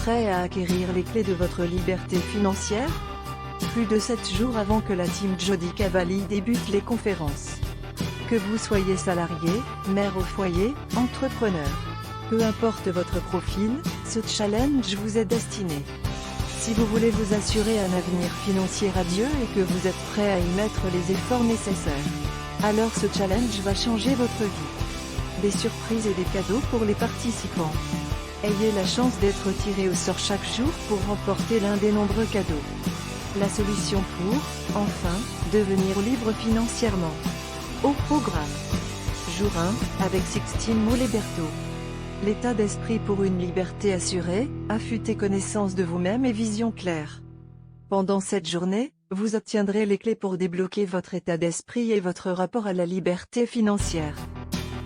Prêt à acquérir les clés de votre liberté financière? Plus de 7 jours avant que la team Jody Cavalli débute les conférences. Que vous soyez salarié, mère au foyer, entrepreneur. Peu importe votre profil, ce challenge vous est destiné. Si vous voulez vous assurer un avenir financier radieux et que vous êtes prêt à y mettre les efforts nécessaires, alors ce challenge va changer votre vie. Des surprises et des cadeaux pour les participants. Ayez la chance d'être tiré au sort chaque jour pour remporter l'un des nombreux cadeaux. La solution pour, enfin, devenir libre financièrement. Au programme. Jour 1, avec Sixtine Mouliberto. L'état d'esprit pour une liberté assurée, affûtez connaissance de vous-même et vision claire. Pendant cette journée, vous obtiendrez les clés pour débloquer votre état d'esprit et votre rapport à la liberté financière.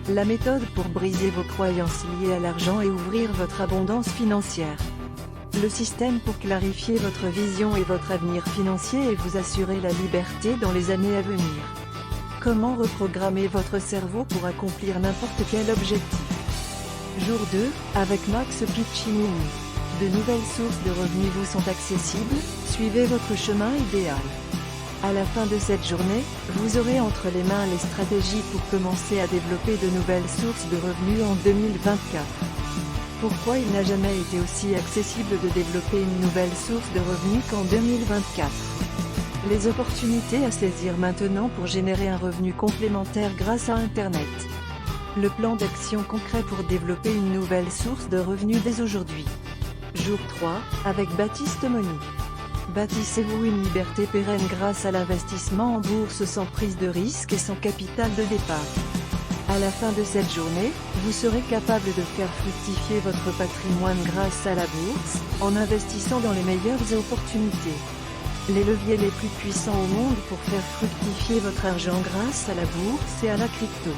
La méthode pour briser vos croyances liées à l'argent et ouvrir votre abondance financière. Le système pour clarifier votre vision et votre avenir financier et vous assurer la liberté dans les années à venir. Comment reprogrammer votre cerveau pour accomplir n'importe quel objectif. Jour 2, avec Max Piccinini. De nouvelles sources de revenus vous sont accessibles, suivez votre chemin idéal. À la fin de cette journée, vous aurez entre les mains les stratégies pour commencer à développer de nouvelles sources de revenus en 2024. Pourquoi il n'a jamais été aussi accessible de développer une nouvelle source de revenus qu'en 2024? Les opportunités à saisir maintenant pour générer un revenu complémentaire grâce à Internet. Le plan d'action concret pour développer une nouvelle source de revenus dès aujourd'hui. Jour 3, avec Baptiste Moni. Bâtissez-vous une liberté pérenne grâce à l'investissement en bourse sans prise de risque et sans capital de départ. À la fin de cette journée, vous serez capable de faire fructifier votre patrimoine grâce à la bourse, en investissant dans les meilleures opportunités. Les leviers les plus puissants au monde pour faire fructifier votre argent grâce à la bourse et à la crypto.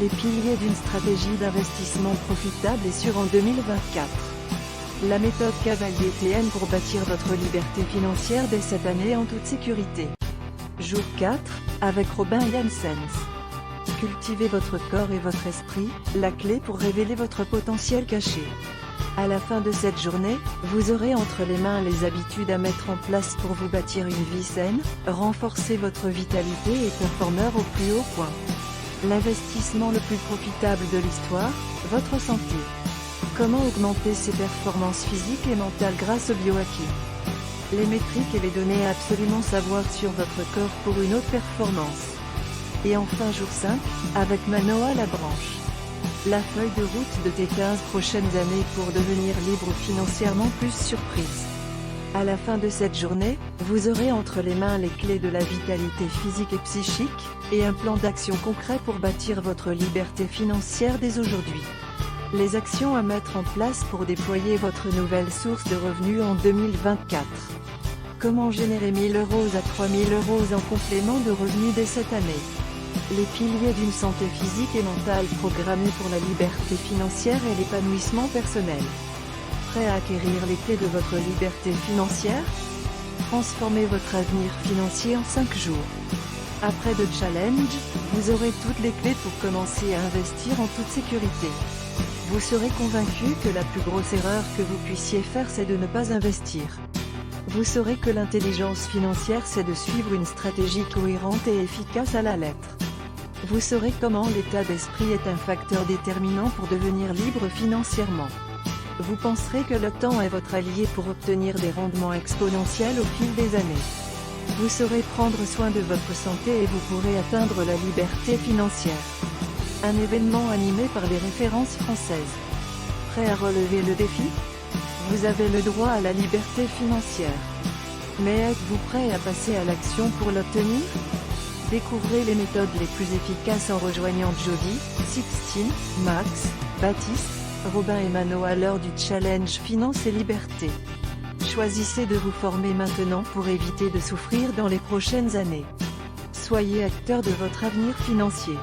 Les piliers d'une stratégie d'investissement profitable et sûre en 2024. La méthode Cavalier TN pour bâtir votre liberté financière dès cette année en toute sécurité. Jour 4, avec Robin Janssens. Cultivez votre corps et votre esprit, la clé pour révéler votre potentiel caché. À la fin de cette journée, vous aurez entre les mains les habitudes à mettre en place pour vous bâtir une vie saine, renforcer votre vitalité et performeur au plus haut point. L'investissement le plus profitable de l'histoire, votre santé. Comment augmenter ses performances physiques et mentales grâce au biohacking. Les métriques et les données à absolument savoir sur votre corps pour une haute performance. Et enfin jour 5, avec Manoa Labranche. La feuille de route de tes 15 prochaines années pour devenir libre financièrement plus surprise. À la fin de cette journée, vous aurez entre les mains les clés de la vitalité physique et psychique, et un plan d'action concret pour bâtir votre liberté financière dès aujourd'hui. Les actions à mettre en place pour déployer votre nouvelle source de revenus en 2024. Comment générer 1000 € à 3000 € en complément de revenus dès cette année. Les piliers d'une santé physique et mentale programmée pour la liberté financière et l'épanouissement personnel. Prêt à acquérir les clés de votre liberté financière? Transformez votre avenir financier en 5 jours. Après le challenge, vous aurez toutes les clés pour commencer à investir en toute sécurité. Vous serez convaincu que la plus grosse erreur que vous puissiez faire c'est de ne pas investir. Vous saurez que l'intelligence financière c'est de suivre une stratégie cohérente et efficace à la lettre. Vous saurez comment l'état d'esprit est un facteur déterminant pour devenir libre financièrement. Vous penserez que le temps est votre allié pour obtenir des rendements exponentiels au fil des années. Vous saurez prendre soin de votre santé et vous pourrez atteindre la liberté financière. Un événement animé par les références françaises. Prêt à relever le défi? Vous avez le droit à la liberté financière. Mais êtes-vous prêt à passer à l'action pour l'obtenir? Découvrez les méthodes les plus efficaces en rejoignant Jody, Sixtine, Max, Baptiste, Robin et Manoa lors du challenge Finance et Liberté. Choisissez de vous former maintenant pour éviter de souffrir dans les prochaines années. Soyez acteur de votre avenir financier.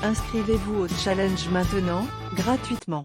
Inscrivez-vous au challenge maintenant, gratuitement.